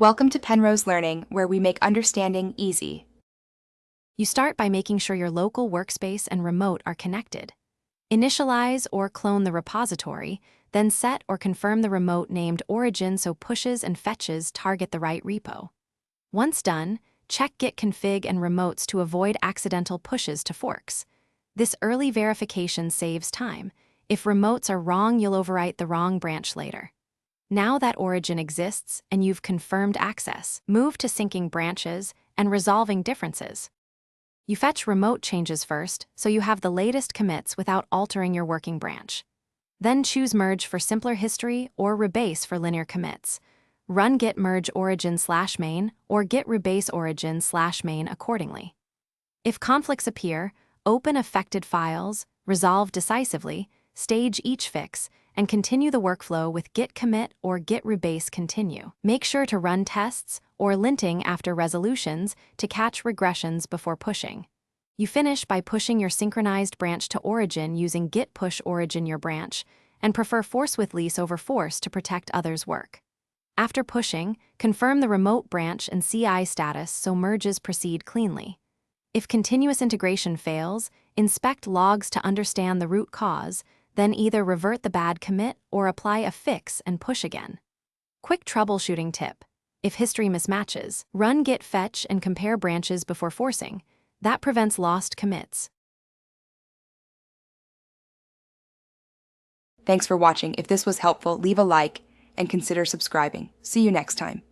Welcome to Penrose Learning, where we make understanding easy. You start by making sure your local workspace and remote are connected. Initialize or clone the repository, then set or confirm the remote named origin so pushes and fetches target the right repo. Once done, check git config and remotes to avoid accidental pushes to forks. This early verification saves time. If remotes are wrong, you'll overwrite the wrong branch later. Now that origin exists and you've confirmed access, move to syncing branches and resolving differences. You fetch remote changes first, so you have the latest commits without altering your working branch. Then choose merge for simpler history or rebase for linear commits. Run git merge origin/main or git rebase origin/main accordingly. If conflicts appear, open affected files, resolve decisively, stage each fix, and continue the workflow with git commit or git rebase continue. Make sure to run tests or linting after resolutions to catch regressions before pushing. You finish by pushing your synchronized branch to origin using git push origin your branch, and prefer force with lease over force to protect others' work. After pushing, confirm the remote branch and CI status so merges proceed cleanly. If continuous integration fails, inspect logs to understand the root cause, then either revert the bad commit or apply a fix and push again. Quick troubleshooting tip. If history mismatches, run git fetch and compare branches before forcing. That prevents lost commits. Thanks for watching. If this was helpful, leave a like and consider subscribing. See you next time.